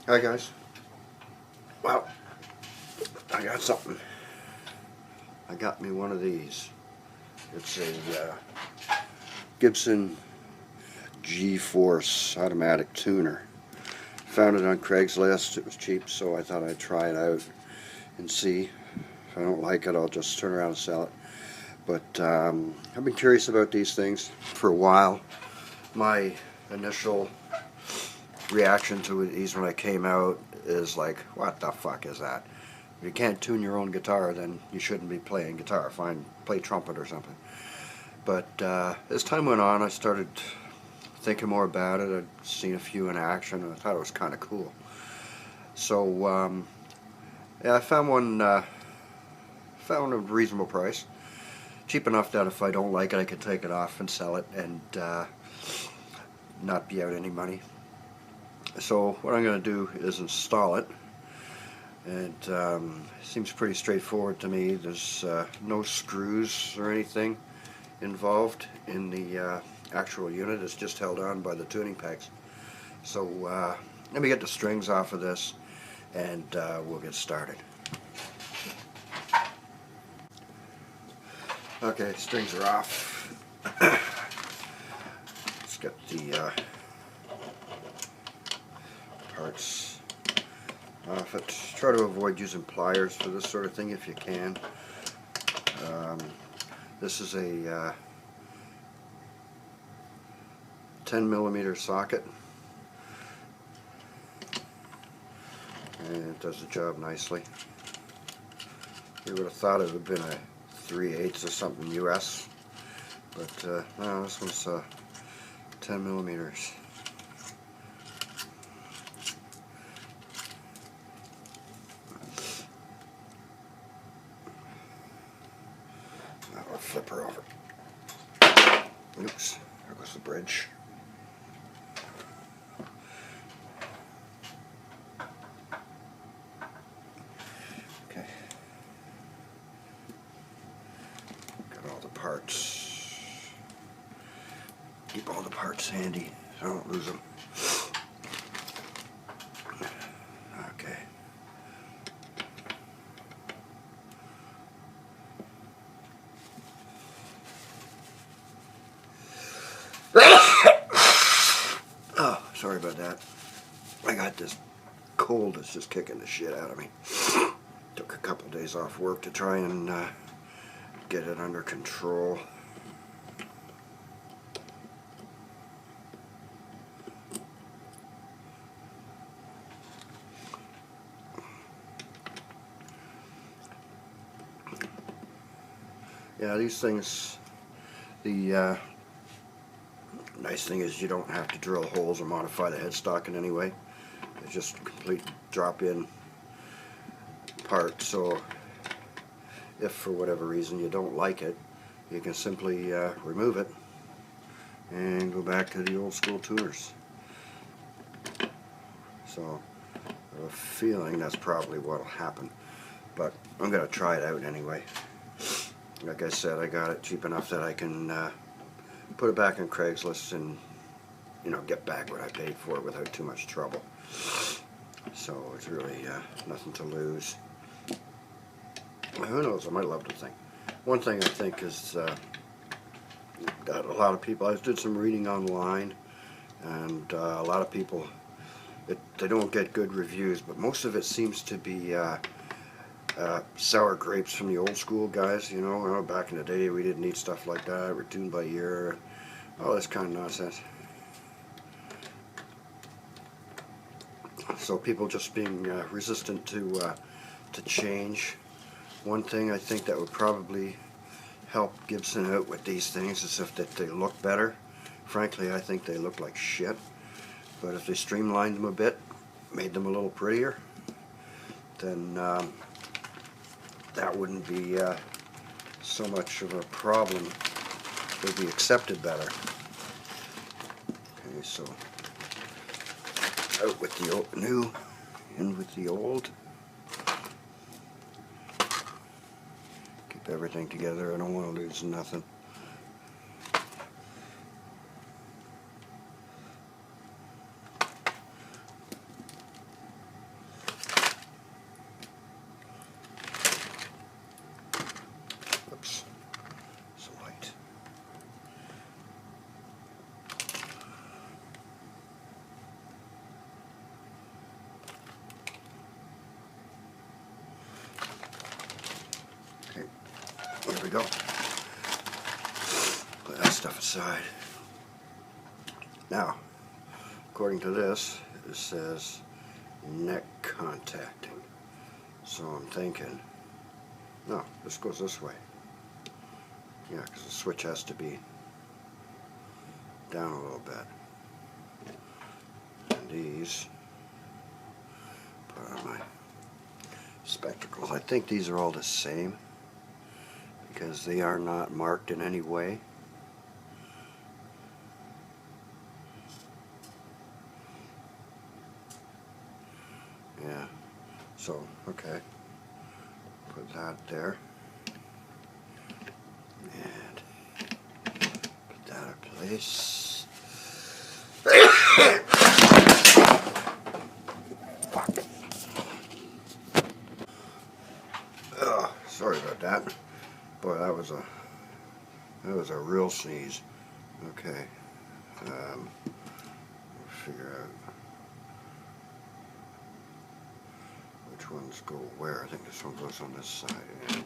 Hi guys. Well, I got something. I got me one of these. It's a Gibson G-Force automatic tuner. Found it on Craigslist. It was cheap, so I thought I'd try it out and see. If I don't like it, I'll just turn around and sell it. But I've been curious about these things for a while. My initial reaction to these when I came out is like, what the fuck is that? If you can't tune your own guitar, then you shouldn't be playing guitar. Play trumpet or something. But as time went on, I started thinking more about it. I'd seen a few in action, and I thought it was kind of cool. So yeah, I found one. Found a reasonable price, cheap enough that if I don't like it, I could take it off and sell it and not be out any money. So what I'm going to do is install it, and it seems pretty straightforward to me. There's no screws or anything involved in the actual unit. It's just held on by the tuning pegs. So let me get the strings off of this and we'll get started. Okay, strings are off. Let's get the parts off it. Try to avoid using pliers for this sort of thing if you can. This is a 10mm socket, and it does the job nicely. You would have thought it would have been a 3/8 or something US, but no, this one's 10mm. Now I'll flip her over. Oops, there goes the bridge. Okay. Got all the parts. Keep all the parts handy so I don't lose them. Okay. Oh, sorry about that. I got this cold that's just kicking the shit out of me. Took a couple days off work to try and get it under control. Yeah, these things, the nice thing is you don't have to drill holes or modify the headstock in any way. It's just a complete drop-in part, so if for whatever reason you don't like it, you can simply remove it and go back to the old school tuners. So I have a feeling that's probably what will happen, but I'm going to try it out anyway. Like I said, I got it cheap enough that I can put it back on Craigslist and, you know, get back what I paid for it without too much trouble. So it's really nothing to lose. Who knows, I might love the thing. One thing I think is that a lot of people, I did some reading online, and a lot of people, they don't get good reviews, but most of it seems to be sour grapes from the old school guys, you know, back in the day we didn't need stuff like that, we're tuned by ear, all this kind of nonsense. So people just being resistant to change. One thing I think that would probably help Gibson out with these things is if they look better. Frankly, I think they look like shit, but if they streamlined them a bit, made them a little prettier, then that wouldn't be so much of a problem. They'd be accepted better. Okay, so out with the new, in with the old. Keep everything together. I don't want to lose nothing. go. Put that stuff aside. Now, according to this, it says neck contacting. So I'm thinking, no, this goes this way. Yeah, because the switch has to be down a little bit. And these, put on my spectacles. I think these are all the same because they are not marked in any way. Yeah, so, okay, put that there, and put that in place. Fuck. Sorry about that. Boy, that was a real sneeze. Okay, figure out which ones go where. I think this one goes on this side. Yeah.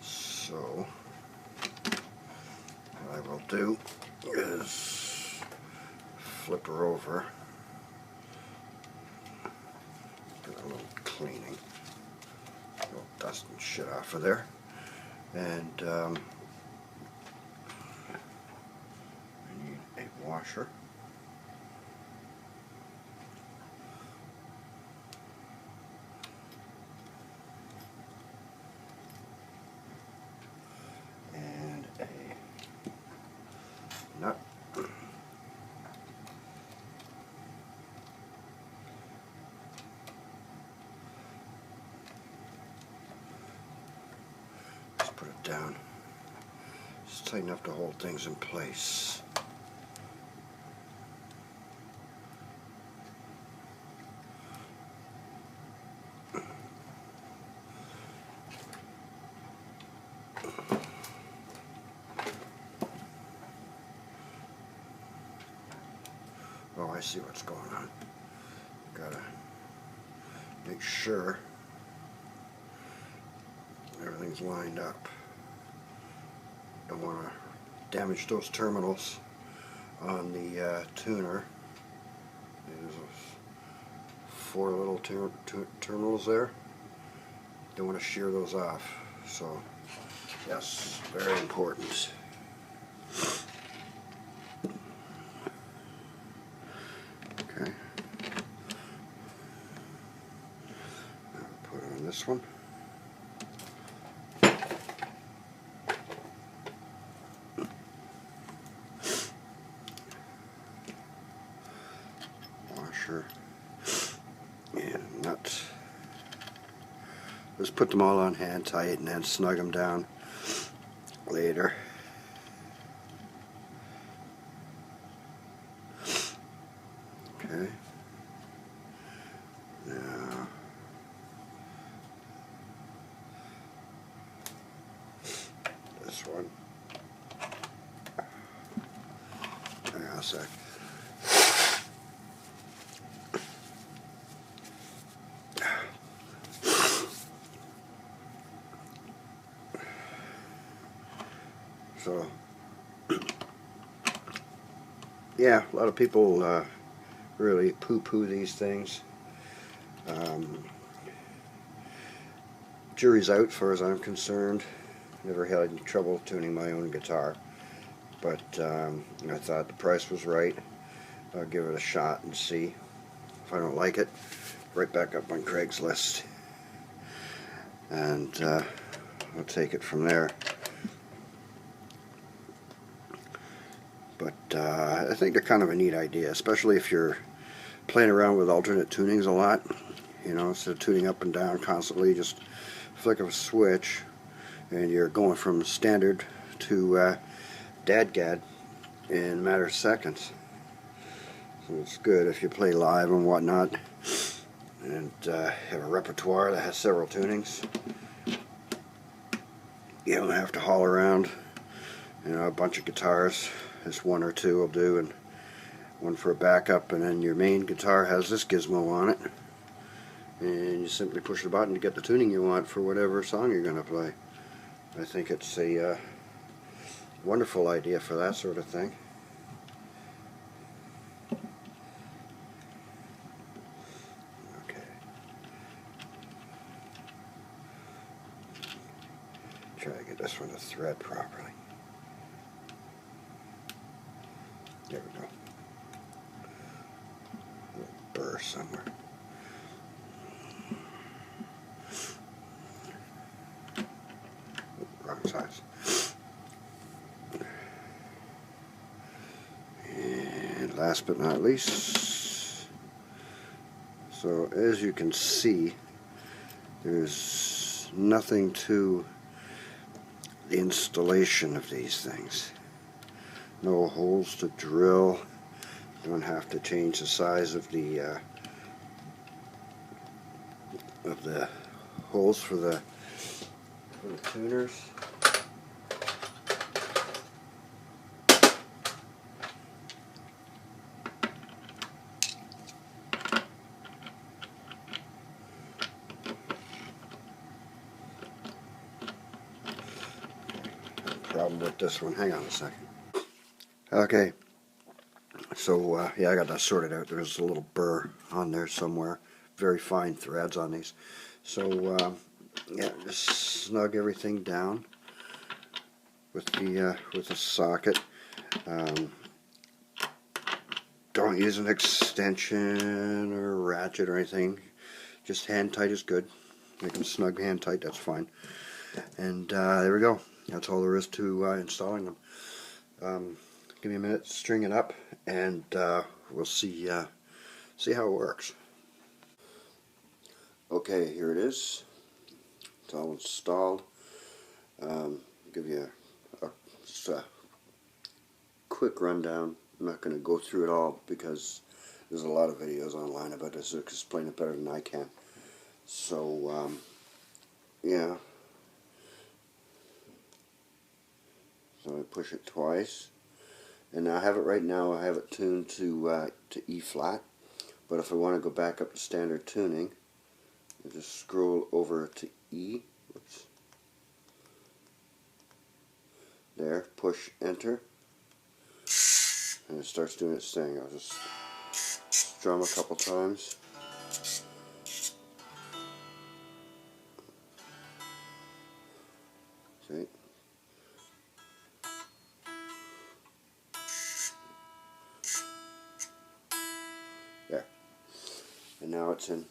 So, what I will do is flip her over, do a little cleaning, a little dust and shit off of there, and I need a washer. And a nut. Just put it down. Just tight enough to hold things in place. Oh, I see what's going on. Gotta make sure everything's lined up. Don't want to damage those terminals on the tuner. There's 4 little terminals there. Don't want to shear those off. So, yes, very important. Okay. I'll put on this one. Washer and nuts. Just put them all on hand tight and then snug them down later. Okay. Now, this one. Hang on a sec. So, yeah, a lot of people really poo-poo these things. Jury's out, as far as I'm concerned. Never had any trouble tuning my own guitar, but I thought the price was right. I'll give it a shot and see. If I don't like it, right back up on Craigslist, and I'll take it from there. But I think they're kind of a neat idea, especially if you're playing around with alternate tunings a lot. You know, instead of tuning up and down constantly, just flick of a switch and you're going from standard to dadgad in a matter of seconds. So it's good if you play live and whatnot and have a repertoire that has several tunings. You don't have to haul around, you know, a bunch of guitars. Just 1 or 2 will do, and one for a backup, and then your main guitar has this gizmo on it, and you simply push the button to get the tuning you want for whatever song you're going to play. I think it's a wonderful idea for that sort of thing. Okay. Try to get this one to thread properly. There we go. A little burr somewhere. Wrong size. And last but not least, so as you can see, there's nothing to the installation of these things. No holes to drill. Don't have to change the size of the holes for the tuners. Problem with this one. Hang on a second. Okay, so yeah, I got that sorted out. There's a little burr on there somewhere. Very fine threads on these. So yeah, just snug everything down with the socket. Don't use an extension or ratchet or anything. Just hand tight is good. Make them snug hand tight. That's fine. And there we go. That's all there is to installing them. Give me a minute to string it up, and we'll see how it works. Okay, here it is. It's all installed. Give you just a quick rundown. I'm not going to go through it all because there's a lot of videos online about this that explain it better than I can. So yeah. So I push it twice, and I have it right now. I have it tuned to E flat, but if I want to go back up to standard tuning, I just scroll over to E. Oops. There, push enter, and it starts doing its thing. I'll just strum a couple times. See? There. And now it's in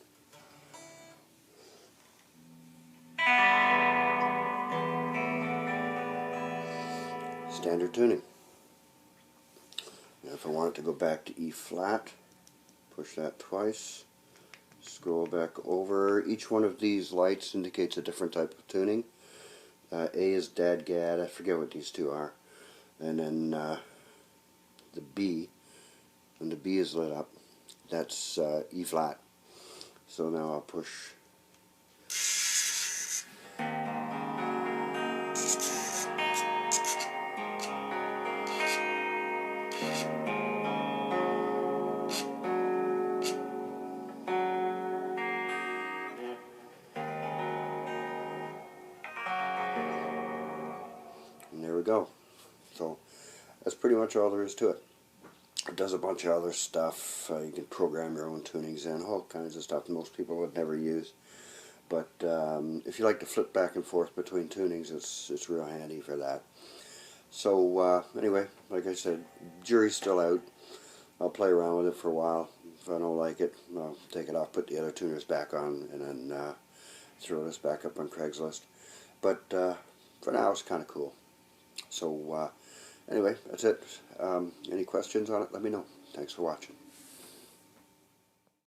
standard tuning. Now if I want it to go back to E flat, push that twice, scroll back over. Each one of these lights indicates a different type of tuning. A is dadgad, I forget what these two are. And then the B, when the B is lit up, that's E flat. So now I'll push. And there we go. So that's pretty much all there is to it. It does a bunch of other stuff. You can program your own tunings in, all kinds of stuff most people would never use. But if you like to flip back and forth between tunings, it's real handy for that. So anyway, like I said, jury's still out. I'll play around with it for a while. If I don't like it, I'll take it off, put the other tuners back on, and then throw this back up on Craigslist. But for now, it's kind of cool. So anyway, that's it. Any questions on it, let me know. Thanks for watching.